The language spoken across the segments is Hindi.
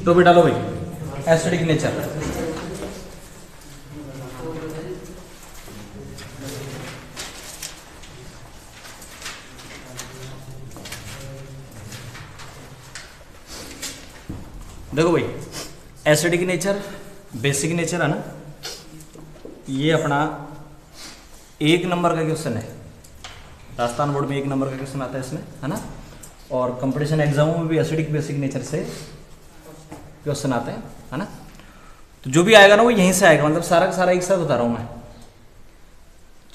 तो बेटा लो भाई एसिडिक नेचर। देखो भाई एसिडिक नेचर बेसिक नेचर है ना, ये अपना 1 नंबर का क्वेश्चन है, राजस्थान बोर्ड में 1 नंबर का क्वेश्चन आता है इसमें, है ना। और कंपटीशन एग्जामों में भी एसिडिक बेसिक नेचर से क्वेश्चन आते हैं, है ना। तो जो भी आएगा ना वो यहीं से आएगा, मतलब सारा का सारा एक साथ बता रहा हूँ मैं,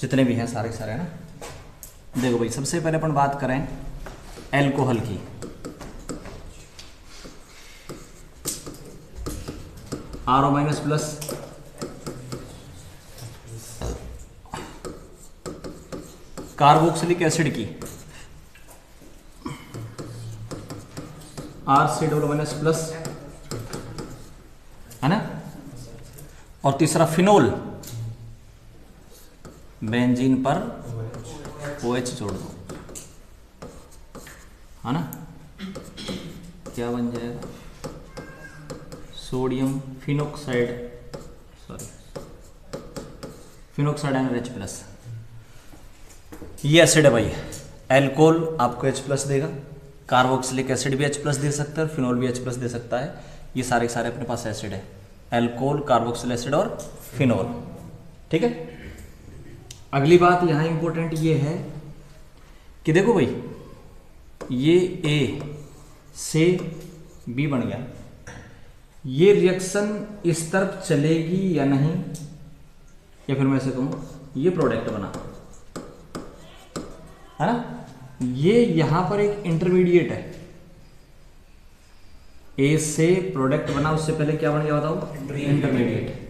जितने भी हैं सारे के सारे, है ना। देखो भाई सबसे पहले अपन बात करें एल्कोहल की। RO minus plus carboxylic acid की RCOO- प्लस, है ना। और तीसरा फिनोल, बेंजीन पर OH जोड़ दो, है ना। क्या बन जाएगा? Sodium phenoxide, sorry phenoxide NH plus. ये एसिड है भाई। एल्कोहल आपको H प्लस देगा, कार्बोक्सिलिक एसिड भी H प्लस दे सकता है, फिनोल भी H प्लस दे सकता है। ये सारे के सारे अपने पास एसिड है, एल्कोहल, कार्बोक्सिलिक एसिड और फिनोल, ठीक है। अगली बात यहाँ इंपॉर्टेंट ये है कि देखो भाई ये A से B बन गया, ये रिएक्शन इस तरफ चलेगी या नहीं, या फिर मैं ऐसे कहूँ ये प्रोडक्ट बना, है ना। ये यहां पर एक इंटरमीडिएट है, ए से प्रोडक्ट बना, उससे पहले क्या बन गया बताओ? इंटरमीडिएट।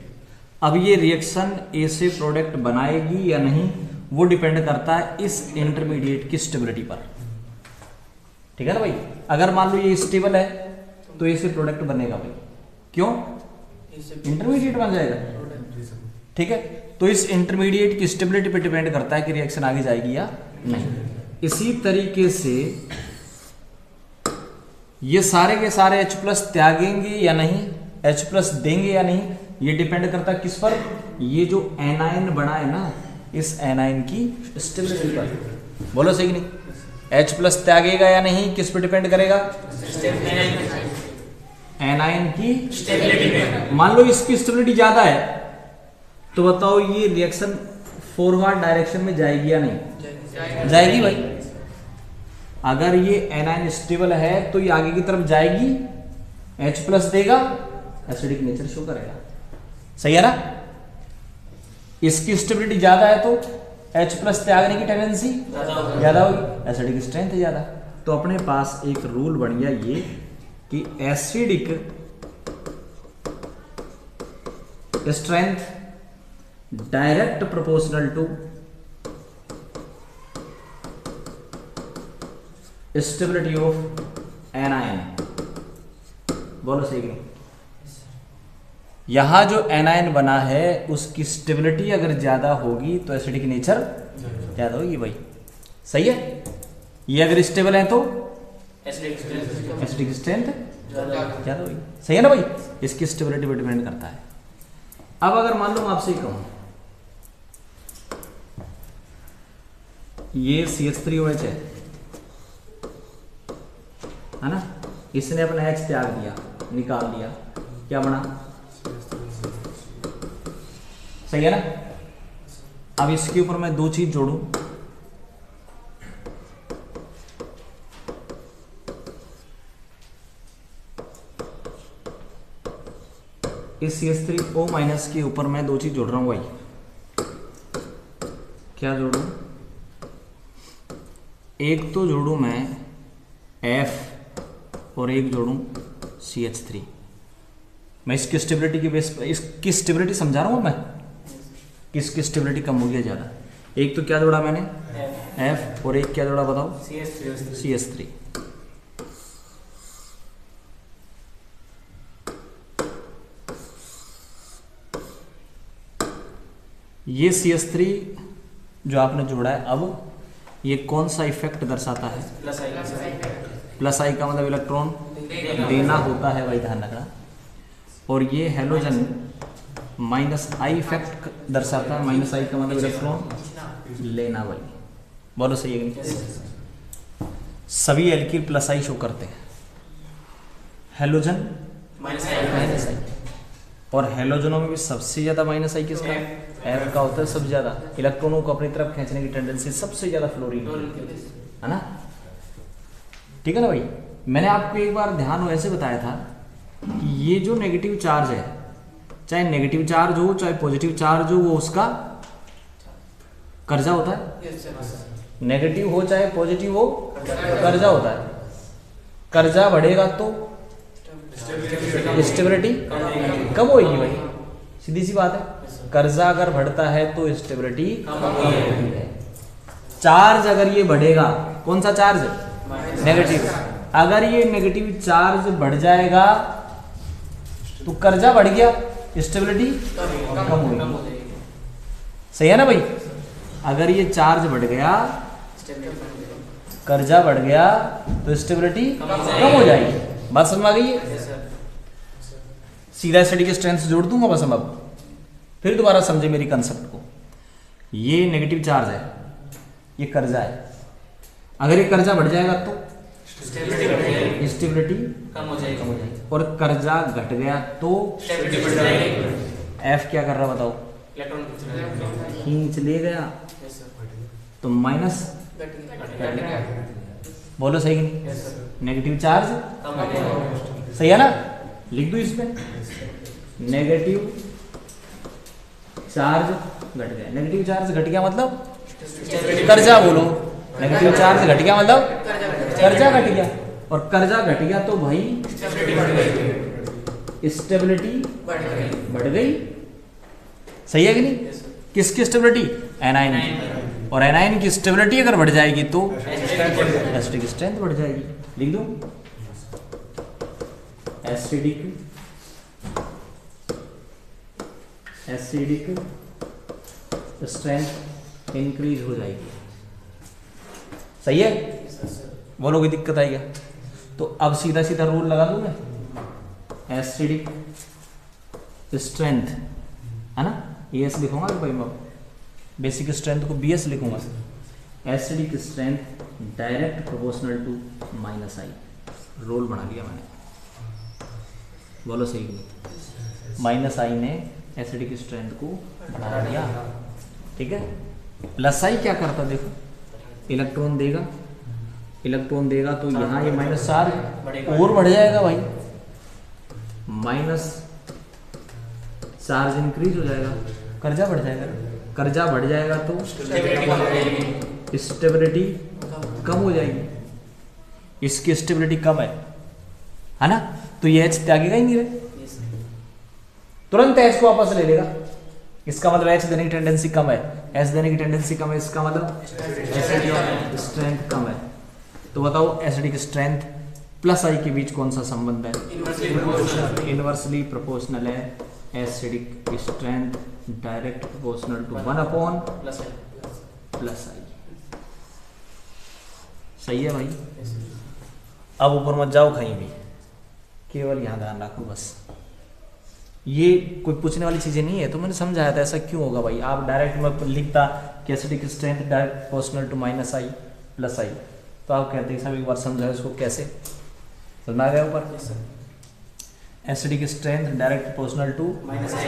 अब ये रिएक्शन ए से प्रोडक्ट बनाएगी या नहीं वो डिपेंड करता है इस इंटरमीडिएट की स्टेबिलिटी पर, ठीक है ना भाई। अगर मान लो ये स्टेबल है तो ए से प्रोडक्ट बनेगा भाई, क्यों? इंटरमीडिएट बन जाएगा, ठीक है। तो इस इंटरमीडिएट की स्टेबिलिटी पर डिपेंड करता है कि रिएक्शन आगे जाएगी या नहीं। इसी तरीके से ये सारे के सारे H प्लस त्यागेंगे या नहीं, H प्लस देंगे या नहीं, ये डिपेंड करता है किस पर? ये जो एनायन बना है ना, इस एनायन की स्टेबिलिटी पर। बोलो सही नहीं? H प्लस त्यागेगा या नहीं किस पर डिपेंड करेगा? एनायन की स्टेबिलिटी पे। मान लो इसकी स्टेबिलिटी ज्यादा है तो बताओ ये रिएक्शन फॉरवर्ड डायरेक्शन में जाएगी या नहीं? जाएगी भाई। अगर ये एनायन स्टेबल है तो ये आगे की तरफ जाएगी, H प्लस देगा, एसिडिक नेचर शो करेगा, सही है ना। इसकी स्टेबिलिटी ज्यादा है तो H प्लस त्यागने की टेंडेंसी ज्यादा होगी, एसिडिक स्ट्रेंथ ज्यादा। तो अपने पास एक रूल बन गया ये कि acidic strength direct proportional to stability of anion. बोलो सही नहीं? यहां जो एनायन बना है उसकी स्टेबिलिटी अगर ज्यादा होगी तो एसिडिक नेचर ज्यादा होगी भाई, सही है। ये अगर स्टेबल है तो एसिडिक स्ट्रेंथ ज्यादा होगी, सही है ना भाई। इसकी स्टेबिलिटी पर डिपेंड करता है। अब अगर मान लो मैं आपसे कहूं ये CH3OH है ना, इसने अपना H त्याग दिया, निकाल दिया, क्या बना? सही है ना। अब इसके ऊपर मैं 2 चीज जोड़ूं, इस CH3O- के ऊपर मैं 2 चीज जोड़ रहा हूं भाई। क्या जोड़ूं? एक तो जोड़ूं मैं F और एक जोड़ूं CH3। मैं इसकी स्टेबिलिटी की बेस पर इसकी स्टेबिलिटी समझा रहा हूं मैं, किसकी स्टेबिलिटी कम हो गया ज्यादा। एक तो क्या जोड़ा मैंने? F और एक क्या जोड़ा बताओ? CH3। ये CH3 जो आपने जोड़ा है, अब ये कौन सा इफेक्ट दर्शाता है? प्लस आई का मतलब इलेक्ट्रॉन देना होता है भाई, ध्यान रखना। और ये हेलोजन माइनस आई इफेक्ट दर्शाता है, माइनस आई का मतलब इलेक्ट्रॉन लेना भाई। बोलो सही है कि नहीं? सभी एल्किल प्लस आई शो करते हैं, हेलोजन माइनस आई। और हेलोजनों में भी सबसे ज्यादा माइनस आई किसका? एफ का होता है सबसे ज्यादा। इलेक्ट्रॉनों को अपनी तरफ खींचने की टेंडेंसी सबसे ज्यादा फ्लोरीन है ना, ठीक है ना भाई। मैंने आपको एक बार ध्यान ऐसे बताया था कि ये जो नेगेटिव चार्ज है, चाहे नेगेटिव चार्ज हो चाहे पॉजिटिव चार्ज हो, वो उसका कर्जा होता है। नेगेटिव हो चाहे पॉजिटिव हो, कर्जा होता है। कर्जा बढ़ेगा तो स्टेबिलिटी कम होगी भाई, सीधी सी बात है। कर्जा अगर बढ़ता है तो स्टेबिलिटी कम होती है। चार्ज अगर ये बढ़ेगा, कौन सा चार्ज? नेगेटिव। अगर ये नेगेटिव चार्ज बढ़ जाएगा तो कर्जा बढ़ गया, स्टेबिलिटी कम होगी। सही है ना भाई? अगर ये चार्ज बढ़ गया, कर्जा बढ़ गया तो स्टेबिलिटी कम हो जाएगी। बात समझ में आ गई है? सीधा स्टडी की स्ट्रेंथ से जोड़ दूंगा बस हम अब, फिर दोबारा समझे मेरी कंसेप्ट को। ये नेगेटिव चार्ज है, ये कर्जा है। अगर ये कर्जा बढ़ जाएगा तो स्टेबिलिटी कम हो जाएगी। और कर्जा घट गया तो एफ क्या कर रहा बताओ? खींच ले गया तो माइनस। बोलो सही कि नहीं? नेगेटिव चार्ज सही है ना? लिख दो इसमें, नेगेटिव चार्ज घट गया। नेगेटिव चार्ज घट गया मतलब कर्जा, बोलो। नेगेटिव चार्ज घट गया मतलब कर्जा घट गया। और कर्जा घट गया तो भाई स्टेबिलिटी बढ़ गई। सही है कि नहीं? किसकी स्टेबिलिटी? एनायन की। और एनायन की स्टेबिलिटी अगर बढ़ जाएगी तो एसिडिक स्ट्रेंथ बढ़ जाएगी। लिख दो, एसिडिक स्ट्रेंथ इंक्रीज हो जाएगी। सही है? बोलो कोई दिक्कत आएगा? तो अब सीधा सीधा रूल लगा दूं मैं, एसिडिक स्ट्रेंथ है ना, एस लिखूंगा कि भाई मैं बेसिक स्ट्रेंथ को बीएस लिखूंगा। Acidic strength direct proportional to minus I. Rule बना लिया मैंने, बोलो सही कि नहीं? माइनस आई ने एसिडिक स्ट्रेंथ को बढ़ा दिया, ठीक है। प्लस आई क्या करता देखो, इलेक्ट्रॉन देगा, इलेक्ट्रॉन देगा तो यहाँ ये माइनस चार्ज और बढ़ जाएगा भाई, माइनस चार्ज इंक्रीज हो जाएगा, कर्जा बढ़ जाएगा। कर्जा बढ़ जाएगा तो स्टेबिलिटी कम हो जाएगी। इसकी स्टेबिलिटी कम है ना, तो ये एच त्यागेगा ही नहीं रे, तुरंत एच को वापस ले लेगा। इसका मतलब एच देने की टेंडेंसी कम है, एच देने की टेंडेंसी कम है, इसका मतलब एसिडिक स्ट्रेंथ कम है। तो बताओ एसिडिक स्ट्रेंथ प्लस आई के बीच कौन सा संबंध है? इनवर्सली प्रोपोर्शनल है। Acidic strength direct proportional to 1 upon plus I. सही है भाई? अब ऊपर मत जाओ कहीं भी, केवल यहाँ ध्यान रखो बस। ये कोई पूछने वाली चीजें नहीं है, तो मैंने समझाया था ऐसा क्यों होगा भाई। आप डायरेक्ट में लिखता कि acidic strength direct proportional to minus I plus I, तो आप कहते हैं साहब एक बार समझाओ इसको कैसे। समझ आ गया ऊपर? Acidic strength direct proportional to minus I.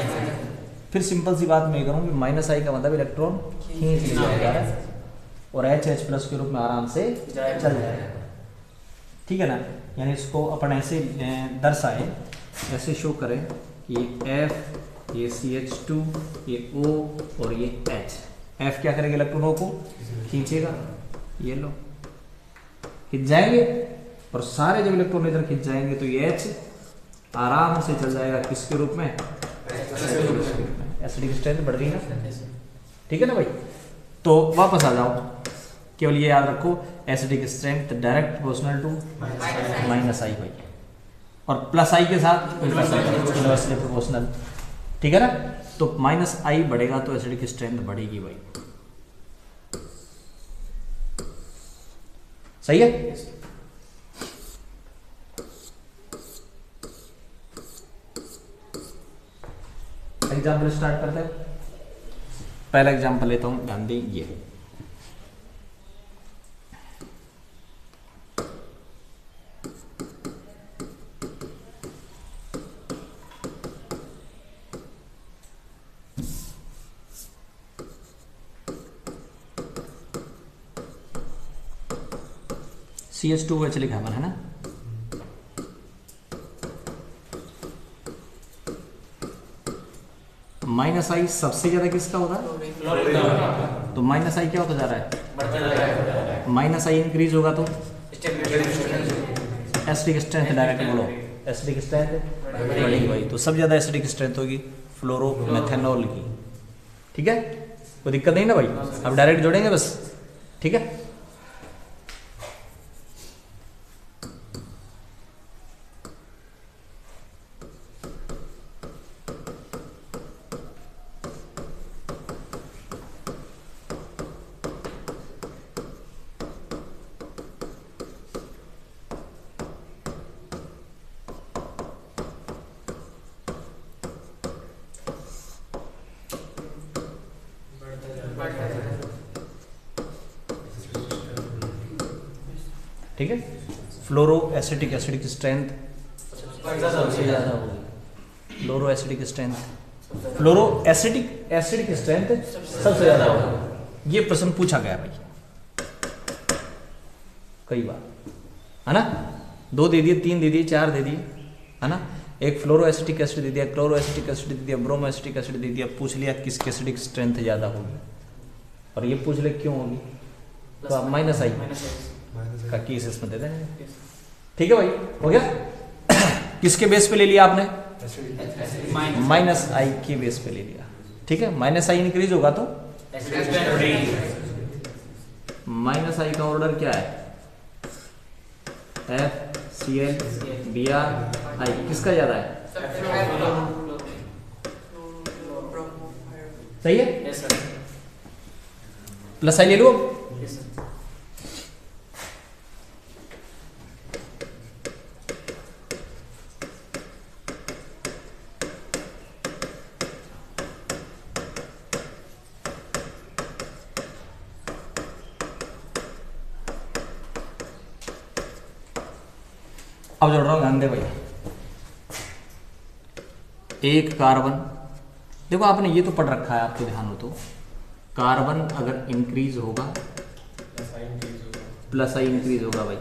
फिर सिंपल सी बात मैं करूँ कि माइनस आई का मतलब इलेक्ट्रॉन खींच लिया जाएगा और एच एच प्लस के रूप में आराम से चल जाएगा, ठीक है ना। यानी इसको अपन ऐसे दर्शाए, ऐसे शो करें कि F, ये CH2, ये O और ये H। F क्या करेगा? इलेक्ट्रॉनों को खींचेगा, ये लो खींच जाएंगे, और सारे जब इलेक्ट्रॉन इधर खींच जाएंगे तो ये H आराम से चल जाएगा किसके रूप में? एसिडिक स्ट्रेंथ बढ़ गई ना, ठीक है ना भाई। तो वापस आ जाओ, केवल ये याद रखो acidic strength direct proportional to minus I भाई, और प्लस आई के साथ इनवर्सली प्रोपोर्शनल, ठीक है ना। तो माइनस आई बढ़ेगा तो एसिडिक स्ट्रेंथ बढ़ेगी भाई, सही है। एग्जाम्पल स्टार्ट करते हैं। पहला एग्जाम्पल लेता हूं, ध्यान दें ये CH2OH लिखा है ना। माइनस आई सबसे ज्यादा किसका होता है? तो माइनस आई क्या होता जा रहा है? माइनस आई इंक्रीज होगा तो एसिडिक स्ट्रेंथ डायरेक्ट बोलो, एसिडिक स्ट्रेंथ बढ़ेगी भाई। तो सबसे ज्यादा एसिडिक स्ट्रेंथ होगी फ्लोरोमेथेनॉल की। ठीक है, कोई दिक्कत नहीं ना भाई, अब डायरेक्ट जोड़ेंगे बस। ठीक है, ठीक है, फ्लोरो एसिडिक स्ट्रेंथ सबसे ज्यादा होगी। फ्लोरो एसिडिक स्ट्रेंथ सबसे ज्यादा होगी। ये प्रश्न पूछा गया भाई कई बार, है ना। 2 दे दिए, 3 दे दिए, 4 दे दिए, है ना। एक फ्लोरो एसिटिक एसिड दे दिया, क्लोरो एसिटिक एसिड दे दिया, ब्रोमो एसिटिक एसिड दे दिया। पूछ लिया किसकी एसिडिक स्ट्रेंथ ज्यादा होगी, और ये पूछ ले क्यों होगी, तो आप माइनस आई का केस इसमें दे देंगे। ठीक है भाई, हो गया। किसके बेस पे ले लिया आपने? माइनस आई के बेस पे ले लिया। ठीक है, माइनस आई इंक्रीज होगा तो माइनस आई का ऑर्डर क्या है? FCl Br I किसका ज्यादा है? सही है, प्लस आई ले लो। अब जोड़ रहा हूं, ध्यान दे भाई। एक कार्बन, देखो आपने ये तो पढ़ रखा है, आपके ध्यान हो तो कार्बन अगर इंक्रीज होगा प्लस आई इंक्रीज होगा भाई।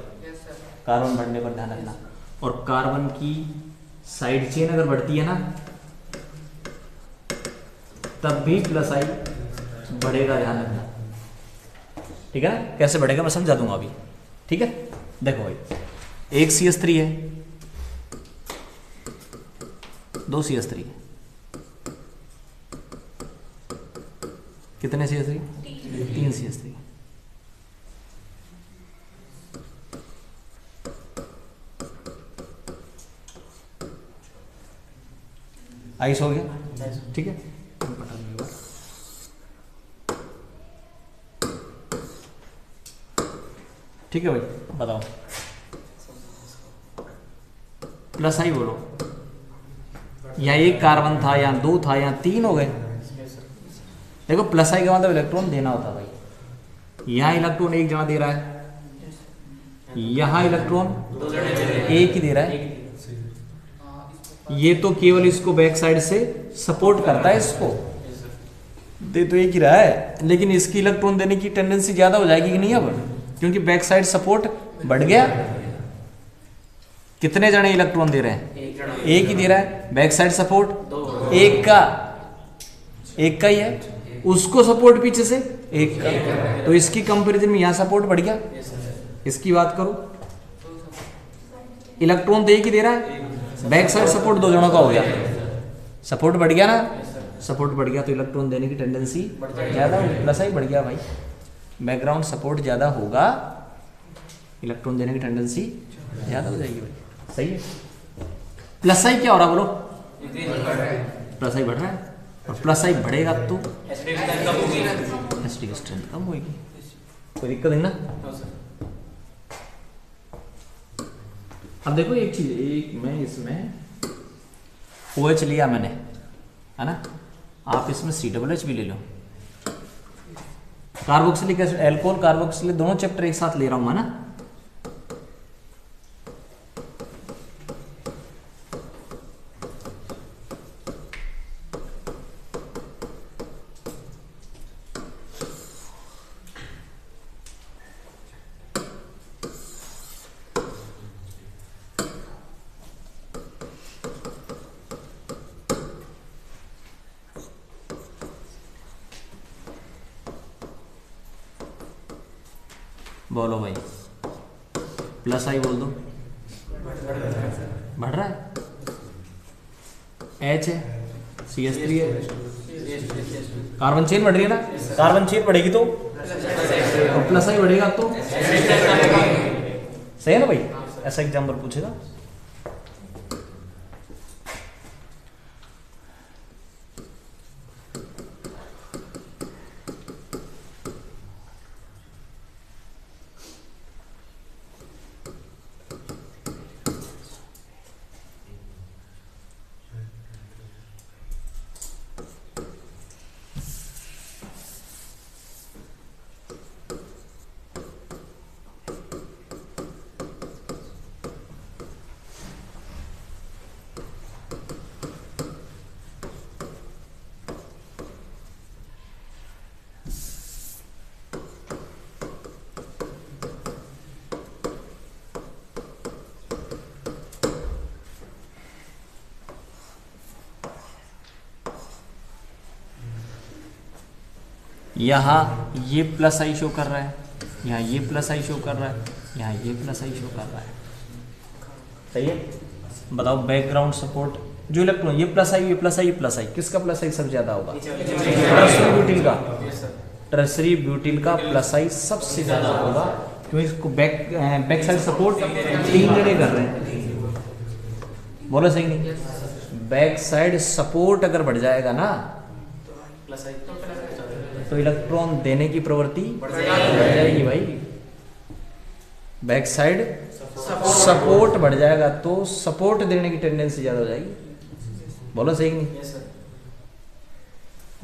कार्बन बढ़ने पर ध्यान रखना, और कार्बन की साइड चेन अगर बढ़ती है ना तब भी प्लस आई बढ़ेगा, ध्यान रखना। ठीक है ना, कैसे बढ़ेगा मैं समझा दूंगा अभी। ठीक है, देखो भाई, एक CH3 है, 2 CH3, कितने CH3? 3 CH3। आइस हो गया, ठीक है। ठीक है भाई, बताओ प्लस आई बोलो, या एक कार्बन था या 2 था या 3 हो गए। देखो प्लस आई का मतलब इलेक्ट्रॉन देना होता है भाई। यहां इलेक्ट्रॉन एक जगह दे रहा है, यहां इलेक्ट्रॉन एक ही दे रहा है। ये तो केवल इसको बैक साइड से सपोर्ट करता है, इसको दे तो एक ही रहा है, लेकिन इसकी इलेक्ट्रॉन देने की टेंडेंसी ज्यादा हो जाएगी कि नहीं अब, क्योंकि बैक साइड सपोर्ट बढ़ गया। कितने जने इलेक्ट्रॉन दे रहे हैं? एक ही दे रहा है। बैक साइड सपोर्ट एक का ही है, उसको सपोर्ट पीछे से एक का, तो इसकी कंपैरिजन में यहां सपोर्ट बढ़ गया। इसकी बात करो, इलेक्ट्रॉन तो एक ही दे रहा है, बैक साइड सपोर्ट 2 जनों का हो गया, सपोर्ट बढ़ गया ना। सपोर्ट बढ़ गया तो इलेक्ट्रॉन देने की टेंडेंसी ज्यादा होगी, प्लस आई बढ़ गया भाई। बैकग्राउंड सपोर्ट ज्यादा होगा, इलेक्ट्रॉन देने की टेंडेंसी ज्यादा हो जाएगी भाई। सही है। प्लस आई क्या हो रहा बोलो? प्लस आई बढ़ रहा है, और प्लस आई बढ़ेगा तो एसिडिक स्ट्रेंथ कम होगी। कोई दिक्कत नहीं ना। अब देखो एक चीज, एक मैं इसमें OH लिया मैंने, है ना, आप इसमें COOH भी ले लो। कार्बोक्सिलिक एसिड, एल्कोहल, कार्बोक्सिलिक दोनों चैप्टर एक साथ ले रहा हूं मैं ना। बोलो भाई, प्लस आई बोल दो। बढ़ रहा है, H है, CH3 है, कार्बन चेन बढ़ रही है ना, कार्बन चेन बढ़ेगी तो प्लस आई बढ़ेगा तो सही है ना भाई। ऐसा एग्जाम्पल पूछेगा। यहाँ ये प्लस आई शो कर रहा है, यहाँ ये प्लस आई शो कर रहा है, यहाँ ये प्लस आई शो कर रहा है। सही है। बताओ बैकग्राउंड सपोर्ट जो इलेक्ट्रॉन, ये प्लस आई, ये प्लस आई, ये प्लस आई, किसका प्लस आई सबसे ज्यादा होगा? टर्सरी ब्यूटिल का। टर्सरी ब्यूटिल का प्लस आई सबसे ज्यादा होगा, क्योंकि इसको बैक साइड सपोर्ट 3 जने कर रहे हैं। बोलो सही नहीं? बैक साइड सपोर्ट अगर बढ़ जाएगा ना तो इलेक्ट्रॉन देने की प्रवृत्ति बढ़ जाएगी भाई। बैक साइड सपोर्ट बढ़ जाएगा तो सपोर्ट देने की टेंडेंसी ज्यादा हो जाएगी। बोलो सही नहीं?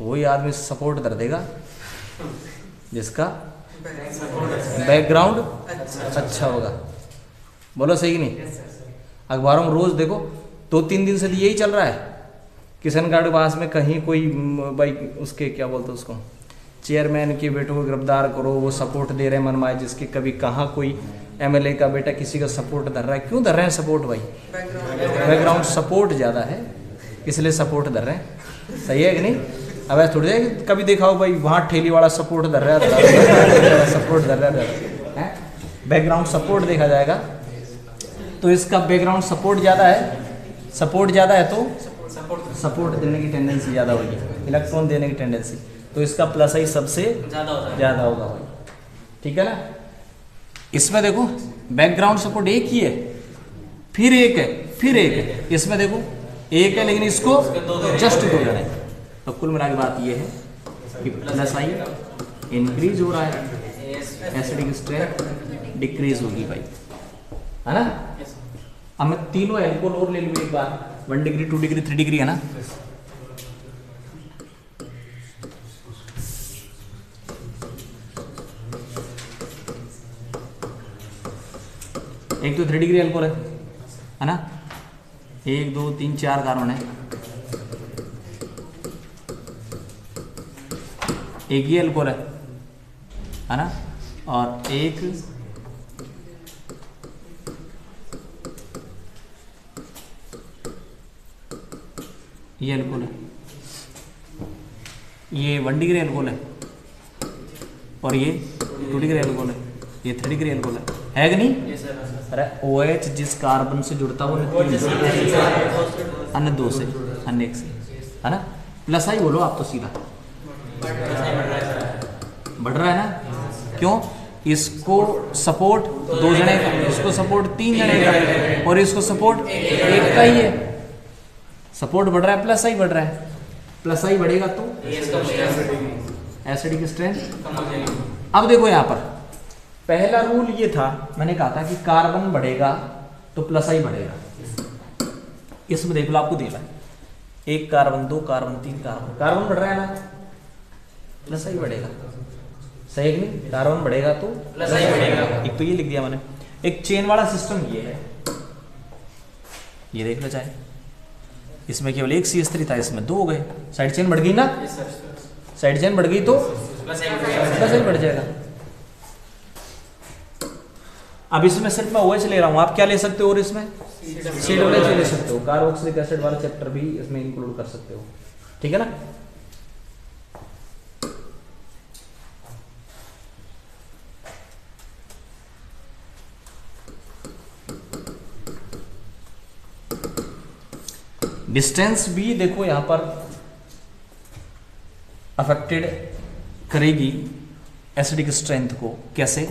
वही आदमी सपोर्ट कर देगा जिसका बैकग्राउंड अच्छा होगा। बोलो सही नहीं? अखबारों में रोज देखो 2-3 दिन से यही चल रहा है। किशन गार्ड के पास में कहीं कोई भाई उसके क्या बोलते उसको चेयरमैन के बेटों को गिरफ्तार करो, वो सपोर्ट दे रहे हैं मनमाए, जिसके कभी कहाँ कोई MLA का बेटा किसी का सपोर्ट धर रहा है। क्यों धर रहे हैं सपोर्ट भाई? बैकग्राउंड सपोर्ट ज़्यादा है इसलिए सपोर्ट धर रहे हैं। सही है कि नहीं? अब ऐसा थोड़ी है कभी देखा हो भाई वहाँ ठेली वाला सपोर्ट धर रहा है, सपोर्ट धर रहा है। बैकग्राउंड सपोर्ट देखा जाएगा तो इसका बैकग्राउंड सपोर्ट ज़्यादा है, सपोर्ट ज़्यादा है तो सपोर्ट देने की टेंडेंसी ज़्यादा होगी, इलेक्ट्रॉन देने की टेंडेंसी, तो इसका प्लस आई सबसे ज़्यादा होगा भाई। ठीक है ना? इसमें देखो बैकग्राउंड सपोर्ट एक ही है, फिर एक है, फिर एक है। इसमें देखो एक है लेकिन इसको जस्ट 2 जने। तो कुल मिला के बात ये है कि प्लस आई इंक्रीज हो रहा है, एसिडिक स्ट्रेंथ डिक्रीज होगी भाई, है ना? अब मैं तीनों एल्कोहल और ले लूँ एक बार, 1 डिग्री 2 डिग्री 3 डिग्री है ना। एक तो 3 डिग्री एल्कोहल है ना, 1 2 3 4 कार्बन है, एक ही एल्कोहल है ना, और एक ये एल्कोहल है, ये 1 डिग्री एल्कोहल है, और ये 2 डिग्री एल्कोहल है, ये 3 डिग्री एल्कोहल है कि नहीं? अरे OH जिस कार्बन से जुड़ता है वो अन्य 2 से, अन्य 1 से, है ना? प्लस आई बोलो आप तो सीधा बढ़ रहा है ना। क्यों? इसको सपोर्ट 2 जने का, इसको सपोर्ट 3 जने का, और इसको सपोर्ट 1 का ही है। सपोर्ट बढ़ रहा है, प्लस आई बढ़ रहा है। प्लस आई बढ़ेगा तो एसिडिक स्ट्रेंथ। अब देखो यहाँ पर पहला रूल ये था, मैंने कहा था कि कार्बन बढ़ेगा तो प्लस आई बढ़ेगा। इसमें देख लो आपको दे रहा है 1 कार्बन 2 कार्बन 3 कार्बन बढ़ रहा है ना, प्लस आई बढ़ेगा, सही है कि नहीं? कार्बन बढ़ेगा तो प्लस आई बढ़ेगा। एक तो ये लिख दिया मैंने। एक चेन वाला सिस्टम ये है, ये देख लो चाहे, इसमें केवल एक CH3 था, इसमें 2 हो गए, साइड चेन बढ़ गई ना, साइड चेन बढ़ गई तो प्लस आई बढ़ जाएगा। अब इसमें सिर्फ मैं OH ले रहा हूं, आप क्या ले सकते हो? और इसमें COH ले सकते हो, कार्बोक्सिलिक एसिड वाला चैप्टर भी इसमें इंक्लूड कर सकते हो, ठीक है ना। डिस्टेंस भी देखो यहां पर अफेक्टेड करेगी एसिडिक स्ट्रेंथ को, कैसे?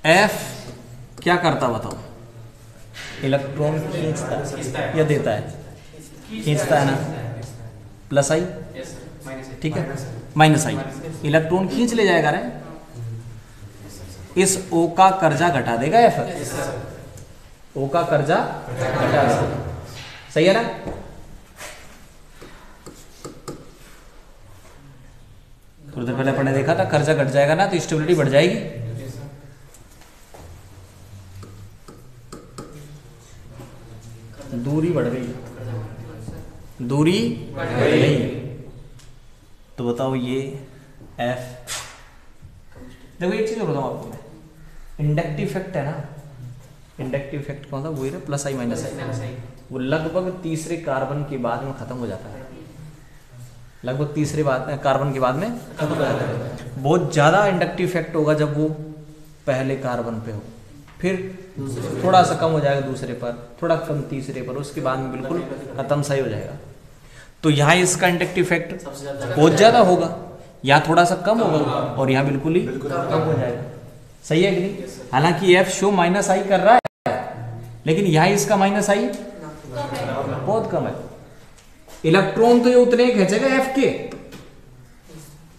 F क्या करता बताओ? इलेक्ट्रॉन खींचता है या देता है? खींचता है ना, प्लस आई, ठीक है, माइनस आई, इलेक्ट्रॉन खींच ले जाएगा रे, इस O का कर्जा घटा देगा F, O का कर्जा घटा देगा, सही है ना। थोड़ी देर पहले अपने देखा था, कर्जा घट जाएगा ना तो स्टेबिलिटी बढ़ जाएगी। दूरी बढ़ गई, दूरी बढ़ गई, तो बताओ ये F। देखो एक चीज बताऊं आपको मैं, इंडक्टिव इफेक्ट है ना, इंडक्टिव इफेक्ट कौन सा? वही है प्लस आई माइनस आई, वो लगभग तीसरे कार्बन के बाद में खत्म हो जाता है, लगभग तीसरे कार्बन के बाद में खत्म हो जाता है। बहुत ज्यादा इंडक्टिव इफेक्ट होगा जब वो पहले कार्बन पे हो, फिर थोड़ा सा कम हो जाएगा दूसरे पर, थोड़ा कम तीसरे पर, उसके बाद में बिल्कुल खत्म सही हो जाएगा। तो यहाँ इसका इंडक्टिव इफेक्ट बहुत ज्यादा होगा, यहाँ थोड़ा सा कम होगा और यहाँ बिल्कुल ही कम हो जाएगा, सही है कि नहीं। हालांकि F शो माइनस आई कर रहा है, लेकिन यहाँ इसका माइनस आई बहुत कम है। इलेक्ट्रॉन तो ये उतने खींचेगा F के,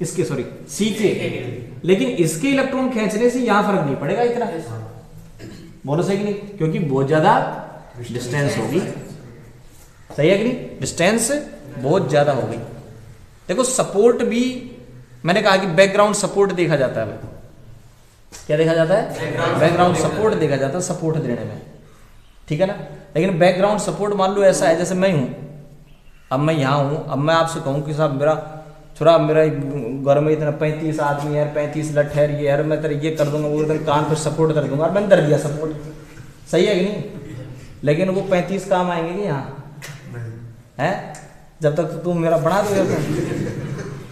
इसके सॉरी C के, लेकिन इसके इलेक्ट्रॉन खींचने से यहाँ फर्क नहीं पड़ेगा इतना, बोलो सही कि नहीं, क्योंकि बहुत ज्यादा डिस्टेंस होगी, सही है कि नहीं, डिस्टेंस बहुत ज्यादा होगी। देखो सपोर्ट भी मैंने कहा कि बैकग्राउंड सपोर्ट देखा जाता है, क्या देखा जाता है? बैकग्राउंड सपोर्ट देखा जाता है सपोर्ट देने में, ठीक है ना। लेकिन बैकग्राउंड सपोर्ट मान लो ऐसा है, जैसे मैं हूं, अब मैं यहाँ हूं, अब मैं आपसे कहूं कि साहब मेरा छोरा, मेरा घर में इतना 35 आदमी है, 35 लठ है, ये यार मैं तेरे ये कर दूंगा, वो इधर कान पर सपोर्ट कर दूंगा, और मैंने कर दिया सपोर्ट, सही है कि नहीं। लेकिन वो 35 काम आएंगे कि यहाँ है, जब तक तो तुम मेरा बना दोगे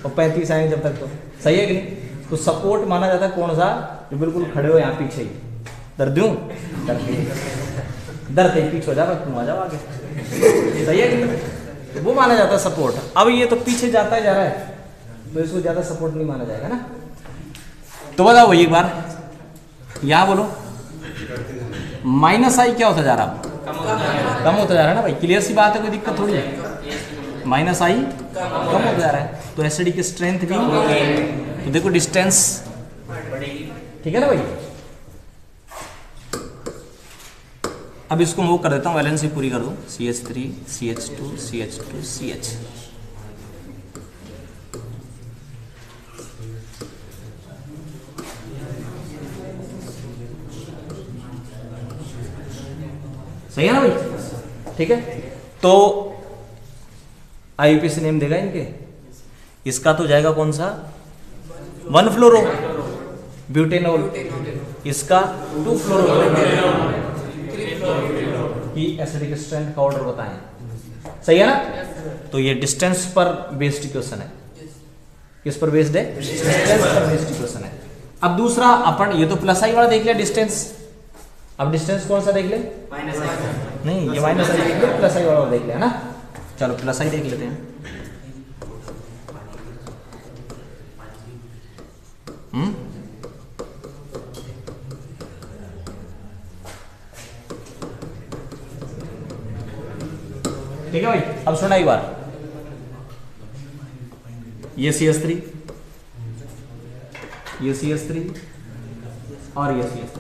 और 35 आएंगे जब तक, तो सही है कि नहीं। तो सपोर्ट माना जाता है कौन सा? जो बिल्कुल खड़े हो यहाँ पीछे ही, दर दूं दर ते पीछे हो जाओ, तुम आ जाओ आगे, सही है कि नहीं, वो माना जाता है सपोर्ट। अब ये तो पीछे जाता ही जा रहा है, तो इसको ज्यादा सपोर्ट नहीं माना जाएगा ना। तो बताओ भाई एक बार यहां बोलो, माइनस आई क्या होता जा रहा? कम होता जा रहा है ना भाई, क्लियर सी बात है, कोई दिक्कत थोड़ी है। माइनस आई कम होता जा रहा है, तो एसिडिक स्ट्रेंथ भी, तो देखो डिस्टेंस, ठीक है ना भाई। अब इसको मूव कर देता हूँ, वैलेंसी पूरी कर दूं, CH3 CH2 CH2 CH, सही है ना भाई, ठीक है। तो IUPAC नेम देगा इनके, इसका तो जाएगा कौन सा? 1 फ्लोरो ब्यूटेनॉल, इसका 2 फ्लोरो की एसिडिक स्ट्रेंथ का ऑर्डर बताएं, सही है ना। तो ये डिस्टेंस पर बेस्ड क्वेश्चन है, किस पर बेस्ड है? डिस्टेंस पर बेस्ड क्वेश्चन है। अब दूसरा अपन, ये तो प्लस आई वाला देख लिया डिस्टेंस, अब डिस्टेंस कौन सा देख ले? माइनस आई, नहीं ये माइनस आई देख ले, प्लस आई वाला देख लिया ना। चलो प्लस आई देख लेते हैं। ठीक है भाई। अब सुना एक बार, ये CH3, ये CH3 और ये CH3,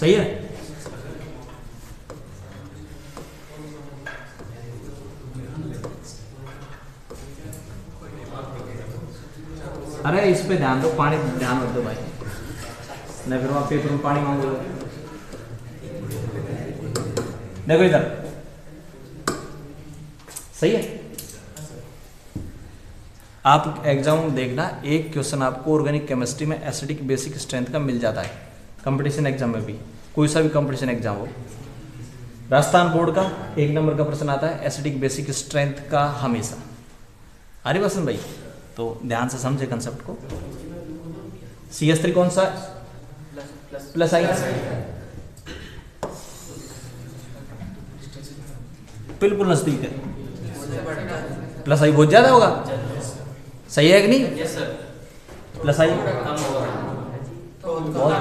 सही है। अरे इस पे ध्यान दो, पानी ध्यान मत दो भाई, नहीं फिर वहां पेपर में पानी मांगोगे। देखो इधर, सही है। आप एग्जाम में देखना, एक क्वेश्चन आपको ऑर्गेनिक केमिस्ट्री में एसिडिक बेसिक स्ट्रेंथ का मिल जाता है, कंपटीशन एग्जाम में भी, कोई सा भी कंपटीशन एग्जाम हो। राजस्थान बोर्ड का 1 नंबर का प्रश्न आता है एसिडिक बेसिक स्ट्रेंथ का हमेशा। अरे वसंत भाई, तो ध्यान से समझे कंसेप्ट को। CH3 कौन सा? प्लस आई, बिल्कुल नजदीक है। प्लस आई बहुत ज्यादा होगा, सही है कि नहीं? प्लस आई बहुत,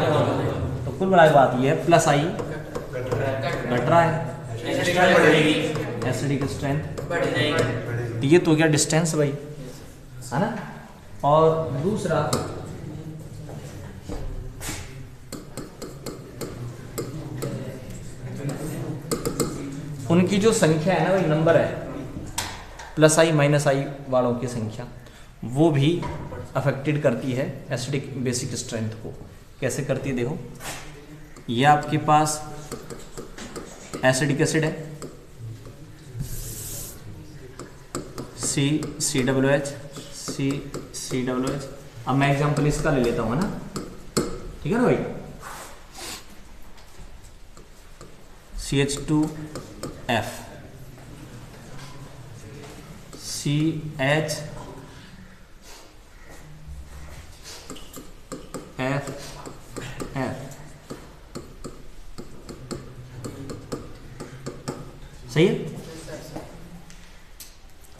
तो कुल मिला के बात ये है, प्लस आई घट रहा है, एसिडिक स्ट्रेंथ, ये तो क्या डिस्टेंस भाई, है ना। और दूसरा उनकी जो संख्या है ना भाई, नंबर है, प्लस आई माइनस आई वालों की संख्या, वो भी अफेक्टेड करती है एसिडिक बेसिक स्ट्रेंथ को। कैसे करती है देखो, ये आपके पास एसिडिक एसिड है, CCWH, CCWH। अब मैं एग्जांपल इसका ले लेता हूँ, है ना, ठीक है ना भाई। CH2F, CHF, सही है।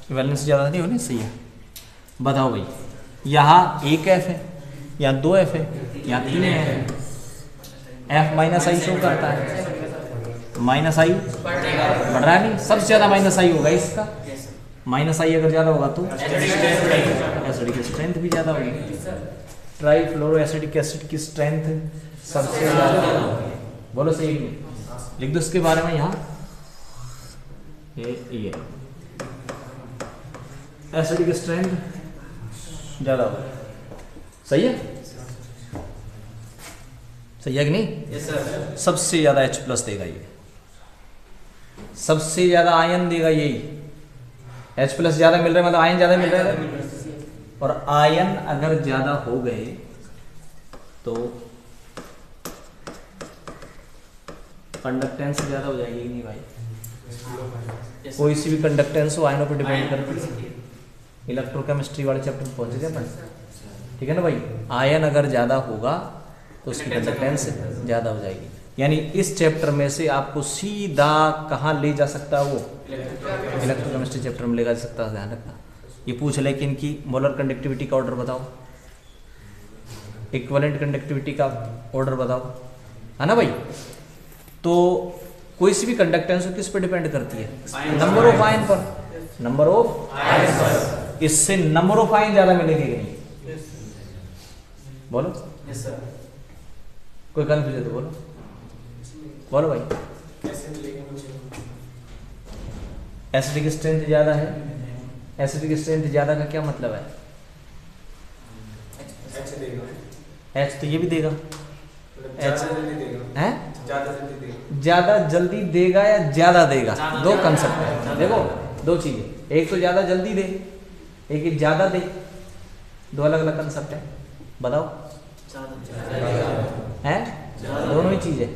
वैलेंस ज़्यादा नहीं होनी, सही है। बताओ भाई, यहाँ एक F है, यहाँ 2 F है, यहाँ 3 है, F माइनस आई शो करता है, माइनस आई बढ़ रहा है नहीं, सबसे ज़्यादा माइनस आई होगा इसका। माइनस आई अगर ज़्यादा होगा तो एसिडिक स्ट्रेंथ भी ज़्यादा होगी। ट्राईफ्लोरो एसिडिक एसिड की स्ट्रेंथ सबसे ज़्यादा, बोलो सही नहीं, लिख दो इसके बारे में यहाँ, ये एसिडिक स्ट्रेंथ ज़्यादा होगा, सही है, सही है कि नहीं? yes, सबसे ज़्यादा H+ देगा ये, सबसे ज़्यादा आयन देगा यही। H+ ज़्यादा मिल रहा है मतलब आयन ज़्यादा मिल रहा है, और आयन अगर ज़्यादा हो गए तो कंडक्टेंस ज़्यादा हो जाएगी नहीं भाई। yes, कोई सी भी कंडक्टेंस हो आयनों पर डिपेंड करती है। इलेक्ट्रोकेमिस्ट्री वाले चैप्टर में पहुंच गए अपन, ठीक है ना भाई। आयन अगर ज़्यादा होगा तो उसकी कंडक्टेंस ज़्यादा हो जाएगी। यानी इस चैप्टर में से आपको सीधा कहाँ ले जा सकता है, वो इलेक्ट्रोकेमिस्ट्री चैप्टर में ले जा सकता है, ध्यान रखना। ये पूछ ले कि इनकी मोलर कंडक्टिविटी का ऑर्डर बताओ, इक्विवेलेंट कंडक्टिविटी का ऑर्डर बताओ, है ना भाई। तो कोई सी भी कंडक्टेंस किस पर डिपेंड करती है? नंबर ऑफ आयन पर, नंबर ऑफ आयन। इससे नंबर ऑफ आयन ज़्यादा मिलेंगे कि नहीं? बोलो। yes, sir. कोई कन्फ्यूजन तो बोलो, बोलो भाई। एसिडिक स्ट्रेंथ ज्यादा है, एसिडिक स्ट्रेंथ ज्यादा का क्या मतलब है? H तो ये भी देगा, H है ज्यादा जल्दी देगा या ज्यादा देगा, दो कंसेप्ट है। देखो दो चीजें, एक तो ज्यादा जल्दी दे, एक ज्यादा दे, दो अलग अलग कंसेप्ट है। बताओ है, दोनों ही चीजें,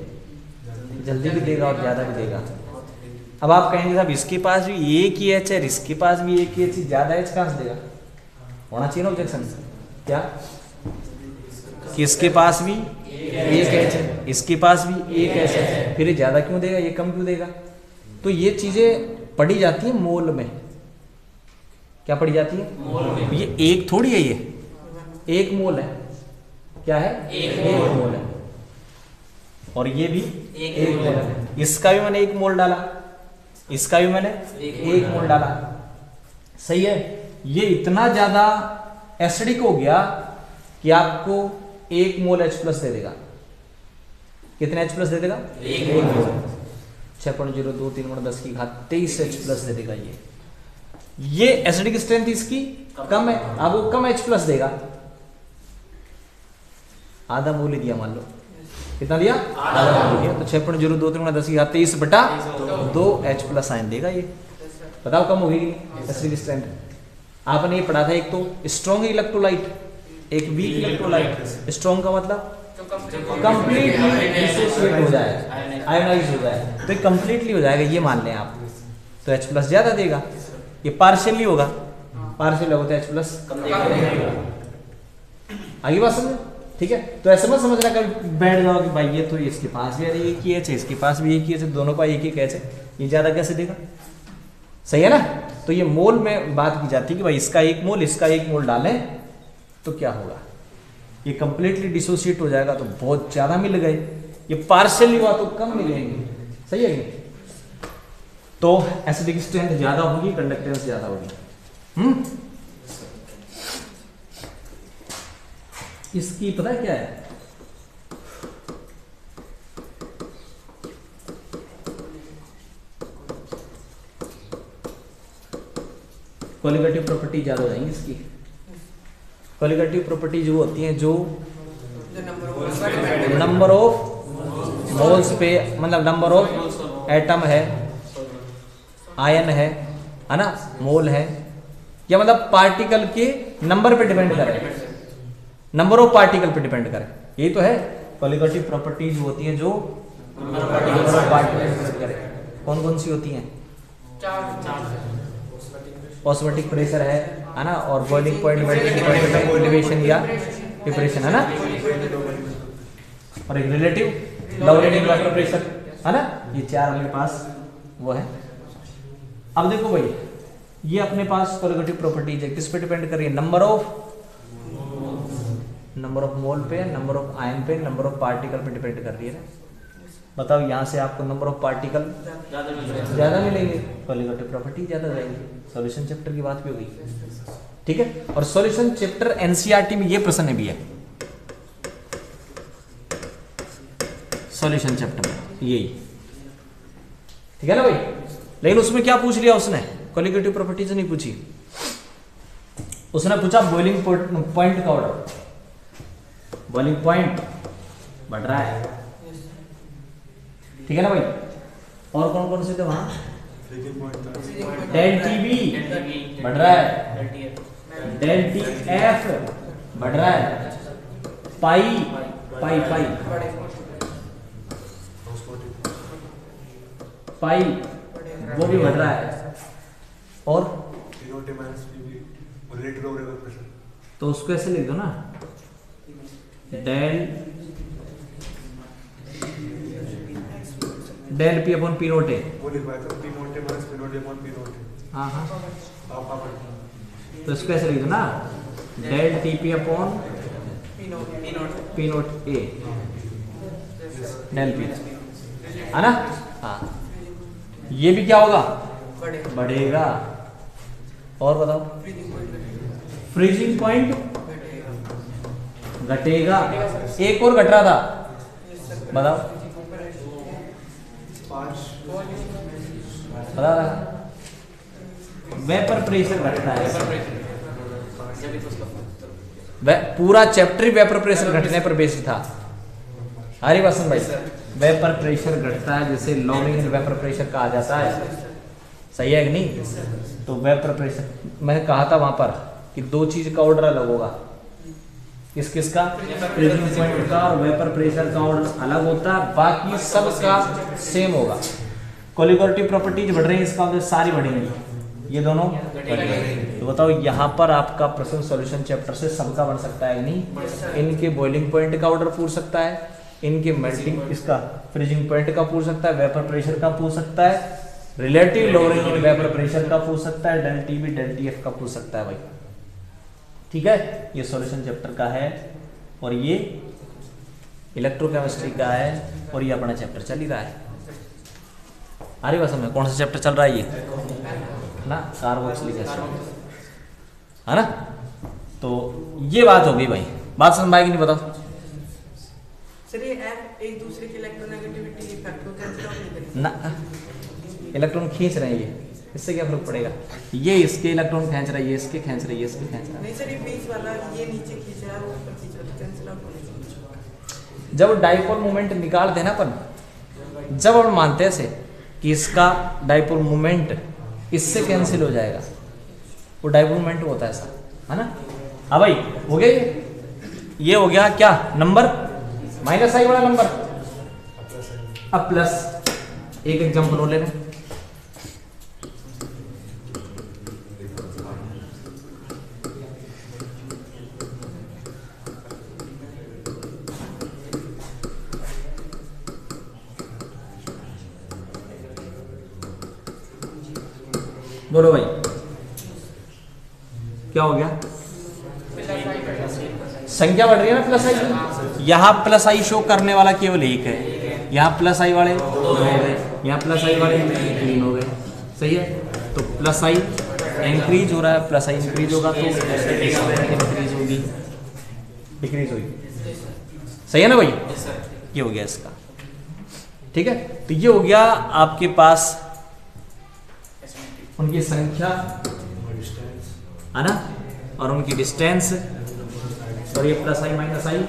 जल्दी भी देगा और ज्यादा भी देगा। अब आप कहेंगे साहब इसके पास भी एक ही H है, इसके पास भी एक ही H, ज्यादा H कहाँ से देगा? होना चाहिए ना ऑब्जेक्शन, क्या कि इसके पास भी एक H है, इसके पास भी एक H है, फिर ये ज्यादा क्यों देगा, ये कम क्यों देगा? तो ये चीजें पढ़ी जाती है मोल में। क्या पढ़ी जाती है? मोल में। ये एक थोड़ी है, ये एक मोल है। क्या है? एक मोल है। और ये भी एक मोल है। इसका भी मैंने एक मोल डाला, इसका भी मैंने 1 मोल डाला, सही है। ये इतना ज्यादा एसिडिक हो गया कि आपको 1 मोल H प्लस दे देगा। कितने H प्लस दे देगा? 1 मोल। 6.023 H प्लस दे देगा। ये एसिडिक स्ट्रेंथ इसकी कम है, अब वो कम H प्लस देगा। आधा मोल ही दिया, मान लो कितना दिया? आधा मोल दिया, तो 6.023 बटा 2 H प्लस आयन देगा। ये बताओ कम होगी एसिडिक स्ट्रेंथ। आपने ये पढ़ा था, एक तो स्ट्रॉन्ग इलेक्ट्रोलाइट, एक वीक इलेक्ट्रोलाइट। स्ट्रॉन्ग का मतलब कंप्लीटली डिसोसिएट हो जाए, आयोनाइज हो जाए, तो ये कंप्लीटली हो जाएगा, ये मान लें आप, तो H प्लस ज्यादा देगा। ये पार्शियली होगा, पार्शियल होगा तो H प्लस आगे बात समझ, ठीक है। तो ऐसा मत समझना कभी बैठ जाओ कि भाई ये तो इसके पास भी एक ही H है, इसके पास भी एक ही H है, दोनों का एक ही H है, ये ज्यादा कैसे देगा? सही है ना। तो ये मोल में बात की जाती है कि भाई इसका 1 मोल, इसका 1 मोल डालें तो क्या होगा? ये कंप्लीटली डिसोसिएट हो जाएगा तो बहुत ज्यादा मिल गए, ये पार्शियली हुआ तो कम मिलेंगे, सही है कि? तो एसिडिक स्ट्रेंथ ज्यादा होगी, कंडक्टेंस ज्यादा होगी। इसकी पता है क्या है? कोलिगेटिव प्रॉपर्टी ज्यादा हो जाएंगी इसकी। कोलिगेटिव प्रॉपर्टी जो होती हैं, जो नंबर ऑफ मोल्स पे, मतलब नंबर ऑफ एटम है, आयन है ना, मोल है, या मतलब पार्टिकल के नंबर पे डिपेंड करे, नंबर ऑफ पार्टिकल पे डिपेंड करे, यही तो है कोलिगेटिव प्रॉपर्टीज होती हैं जो नंबर ऑफ पार्टिकल करे। कौन कौन सी होती हैं? ऑस्मोटिक प्रेशर है ना, और बॉइलिंग पॉइंट, मेल्टिंग पॉइंट में एलिवेशन या डिप्रेशन है ना, और एक रिलेटिव लॉवरेटिंग वेपर प्रेशर है ना, ये 4 अपने पास वो है। अब देखो भाई, ये अपने पास कोलिगेटिव प्रॉपर्टीज है, किस पे डिपेंड कर रही है? नंबर ऑफ मोल पे, नंबर ऑफ आयन पे, नंबर ऑफ पार्टिकल पे डिपेंड कर रही है। बताओ यहाँ से आपको नंबर ऑफ पार्टिकल ज्यादा मिलेंगे, कोलिगेटिव प्रॉपर्टी ज्यादा जाएगी। सॉल्यूशन चैप्टर की बात भी होगी, ठीक है। और सॉल्यूशन चैप्टर एनसीईआरटी में ये प्रश्न भी है, सॉल्यूशन चैप्टर में यही, ठीक है ना भाई। लेकिन उसमें क्या पूछ लिया उसने? कोलिगेटिव प्रॉपर्टीज नहीं पूछी, उसने पूछा बॉइलिंग पॉइंट का ऑर्डर। बॉइलिंग पॉइंट बढ़ रहा है, ठीक है ना भाई। और कौन कौन से थे वहां? डेल टीबी बढ़ रहा है, डेल टीएफ बढ़ रहा है, पाई पाई पाई पाई वो भी बढ़ रहा है। और तो उसको ऐसे लिख दो ना, del P upon P naught A, वो लिखवाया था, P naught A minus P naught A upon P naught A. हाँ हाँ, तो इसको ऐसे लिख दो ना, del T P upon P naught A, del P, है ना। हाँ, ये भी क्या होगा? बढ़ेगा। और बताओ, फ्रीजिंग पॉइंट घटेगा। एक और घट रहा था, बताओ बता रहा, वेपर प्रेशर घटता है। पूरा चैप्टर ही वेपर प्रेशर घटने पर बेस्ड था। हरी वसंत भाई, वेपर प्रेशर घटता है जिसे लॉमिंग वेपर प्रेशर कहा जाता है, सही है कि नहीं? तो वेपर प्रेशर मैंने कहा था वहां पर कि 2 चीज का ऑर्डर अलग होगा, किस किस का? फ्रीजिंग पॉइंट का और वेपर प्रेशर का ऑर्डर अलग होता है, बाकी सब का सेम होगा। कोलिगेटिव प्रॉपर्टीज बढ़ रही है, इसका मतलब सारी बढ़ेंगी, ये दोनों बढ़ेंगे। तो बताओ यहाँ पर आपका प्रश्न सॉल्यूशन चैप्टर से सबका बन सकता है नहीं? इनके बॉइलिंग पॉइंट का ऑर्डर पूछ सकता है, इनके मेल्टिंग, इसका फ्रीजिंग पॉइंट का पूछ सकता है, वेपर प्रेशर का पूछ सकता है, relative lowering in vapour pressure का पूछ सकता है, del T B del T F का पूछ सकता है भाई, ठीक है। ये सॉल्यूशन चैप्टर का है और ये इलेक्ट्रोकेमिस्ट्री का है और ये अपना चैप्टर चल ही रहा है। आ रही बात समझ? कौन सा चैप्टर चल रहा है ये ना, कार्बोक्सिलिक एसिड, है ना। तो ये बात हो गई भाई, बात समझ में आएगी नहीं बताओ? सर ये एक दूसरे की इलेक्ट्रोनेगेटिविटी इफेक्ट को कैंसिल आउट नहीं करेंगे ना, इलेक्ट्रॉन खींच रहे हैं ये, इससे क्या फर्क पड़ेगा? ये इसके इलेक्ट्रॉन खींच रहा है, ये इसके खींच रहा है, ये इसके खींच रहा है। नहीं सर ये बीच वाला ये नीचे खींच रहा है वो ऊपर खींच रहा है, कैंसिल आउट होने चाहिए। जब डाइपोल मोमेंट निकालते हैं ना अपन, जब हम मानते हैं से कि इसका डाइपोल मोमेंट इससे कैंसिल हो जाएगा, वो डाइपोल मोमेंट होता है ऐसा, है ना। हाँ भाई हो गया ये हो गया क्या नंबर, माइनस आई वाला नंबर। अब प्लस एक एग्जाम्पल और ले रहे हैं, बोलो भाई क्या हो गया? संख्या बढ़ रही है ना प्लस आई, यहां प्लस आई शो करने वाला केवल एक है, यहां प्लस आई वाले 2 हो गए, यहां प्लस आई वाले 3 हो गए, सही है। तो प्लस आई इंक्रीज हो रहा है, प्लस आई इंक्रीज होगा तो इंक्रीज होगी, डिक्रीज होगी, सही है ना भाई। ये हो गया इसका, ठीक है। तो ये हो गया आपके पास उनकी संख्या, है ना, और उनकी डिस्टेंस, और ये प्लस आई माइनस आई।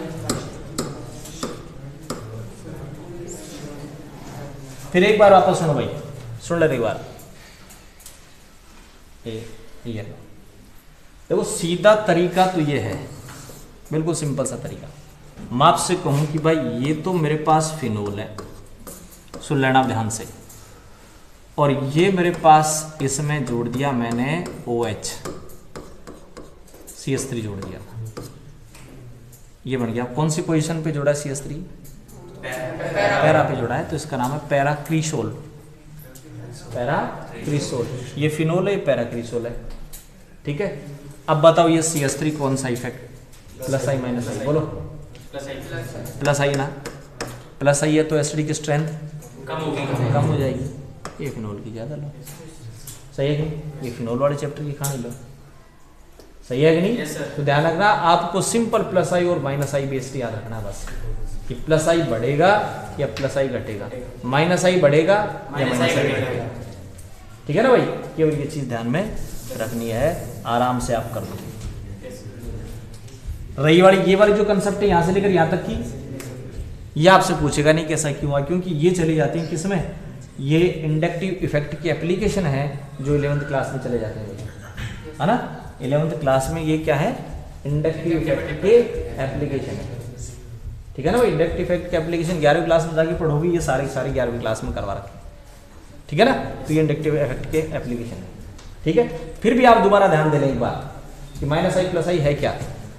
फिर एक बार वापस सुनो भाई, सुन ले एक बार। ये देखो सीधा तरीका तो ये है, बिल्कुल सिंपल सा तरीका। मैं आपसे कहूं कि भाई ये तो मेरे पास फिनोल है, सुन लेना ध्यान से, और ये मेरे पास इसमें जोड़ दिया मैंने OH, CH3 जोड़ दिया, ये बन गया। कौन सी पोजीशन पे जोड़ा है CH3? पैरा पे जोड़ा है, तो इसका नाम है पैराक्रीसोल, पैराक्रीसोल। ये फिनोल है, ये पैराक्रीसोल है, ठीक है। अब बताओ ये CH3 कौन सा इफेक्ट, प्लस आई माइनस आई, बोलो प्लस आई ना, प्लस आई है तो एसिडिक की स्ट्रेंथ कम हो जाएगी, ये फिनोल की ज़्यादा लो, सही है कि नहीं? ये फिनोल वाले चैप्टर की कहानी लो, सही है कि नहीं? तो ध्यान रखना, आपको सिंपल प्लस आई और माइनस आई बेस्ड याद रखना बस, कि प्लस आई बढ़ेगा या प्लस आई घटेगा, माइनस आई बढ़ेगा या माइनस आई घटेगा, ठीक है ना भाई। केवल ये चीज़ ध्यान में रखनी है, आराम से आप कर लो। रही वाली ये वाली जो कंसेप्ट है यहाँ से लेकर यहाँ तक की, ये आपसे पूछेगा नहीं कैसा क्यों हुआ, क्योंकि ये चली जाती है किसमें, ये इंडक्टिव इफेक्ट की एप्लीकेशन है जो 11th क्लास में चले जाते हैं, है ना। 11th क्लास में ये क्या है, इंडक्टिव इफेक्ट के एप्लीकेशन है, ठीक है ना भाई। इंडक्टिव इफेक्ट के एप्लीकेशन 11वीं क्लास में जाके पढ़ोगी, ये सारी 11वीं क्लास में करवा रखे, ठीक है ना। तो ये इंडक्टिव इफेक्ट के एप्लीकेशन है, ठीक है। फिर भी आप दोबारा ध्यान दे लें एक बार कि माइनस आई प्लस आई है क्या।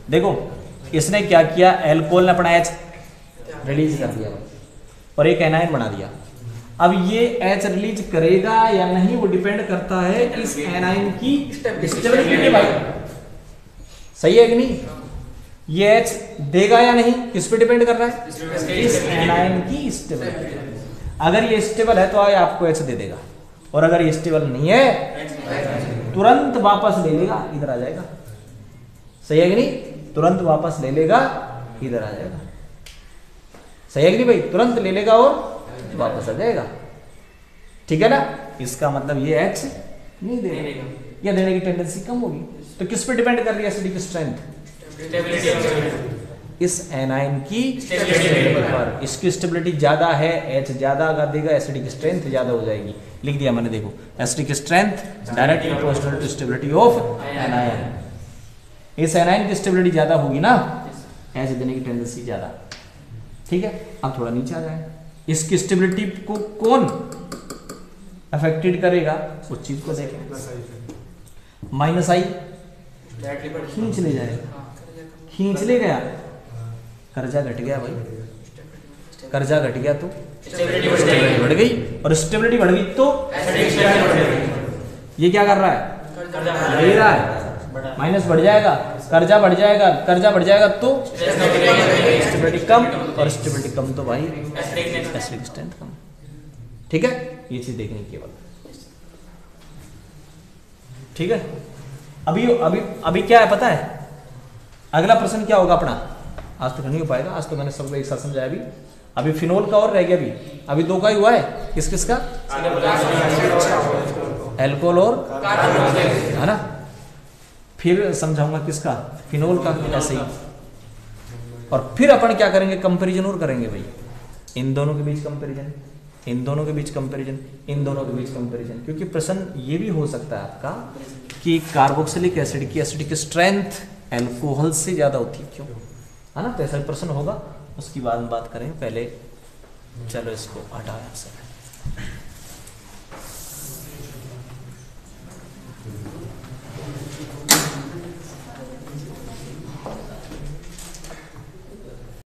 देखो इसने क्या किया, एल्कोहल ने अपना H रिलीज कर दिया और एक एनायन बना दिया। अब ये H रिलीज करेगा या नहीं वो डिपेंड करता है इस एनायन की स्टेबिलिटी पे भाई, सही है कि नहीं। ये H देगा या नहीं किस पे डिपेंड कर रहा है, इस एनायन की स्टेबिलिटी। अगर ये स्टेबल है तो आपको H दे देगा, और अगर ये स्टेबल नहीं है तुरंत वापस ले लेगा, इधर आ जाएगा, सही है कि नहीं। तुरंत वापस ले लेगा, इधर आ जाएगा, सही है कि नहीं भाई। तुरंत ले लेगा और वापस आ जाएगा, ठीक है ना। इसका मतलब ये H नहीं देगा या देने की टेंडेंसी कम होगी। तो किस पे डिपेंड कर रही है एसिडिक स्ट्रेंथ, इस एनायन की स्टेबिलिटी पर। इसकी स्टेबिलिटी ज्यादा है, H ज्यादा देगा, एसिडिक स्ट्रेंथ ज्यादा हो जाएगी। लिख दिया मैंने, देखो acidic strength directly proportional to stability of anion. इस एनायन की स्टेबिलिटी ज्यादा होगी ना, H देने की टेंडेंसी ज्यादा, ठीक है। अब थोड़ा नीचे आ जाए, इसकी स्टेबिलिटी को कौन अफेक्टेड करेगा उस चीज को देखें। माइनस आई खींच ले जाएगा, खींच ले गया, कर्जा घट गया भाई, कर्जा घट गया तो स्टेबिलिटी बढ़ गई, और स्टेबिलिटी बढ़ गई तो ये क्या कर रहा है, ले रहा है, माइनस बढ़ जाएगा, कर्जा बढ़ जाएगा, कर्जा बढ़ जाएगा तो स्टेबिलिटी कम, और स्टेबिलिटी कम तो भाई एसिडिक स्ट्रेंथ कम, ठीक है। ये चीज देखनी केवल, ठीक है। अभी अभी अभी क्या है पता है, अगला प्रश्न क्या होगा अपना, आज तो नहीं हो पाएगा, आज तो मैंने सबको एक साथ समझाया। अभी फिनोल का और रह गया, अभी दो का ही हुआ है, किस किस का, एल्कोहल और है ना। फिर समझाऊंगा किसका, फिनोल का, ऐसे ही। और फिर अपन क्या करेंगे, कंपैरिजन और करेंगे भाई, इन दोनों के बीच कंपैरिजन, इन दोनों के बीच कंपैरिजन, इन दोनों के बीच कंपैरिजन। क्योंकि प्रश्न ये भी हो सकता है आपका कि कार्बोक्सिलिक एसिड की एसिडिक स्ट्रेंथ अल्कोहल से ज्यादा होती है, क्यों, है ना। तो ऐसा प्रश्न होगा, उसकी बाद में बात करेंगे। पहले चलो इसको हटा यहाँ से।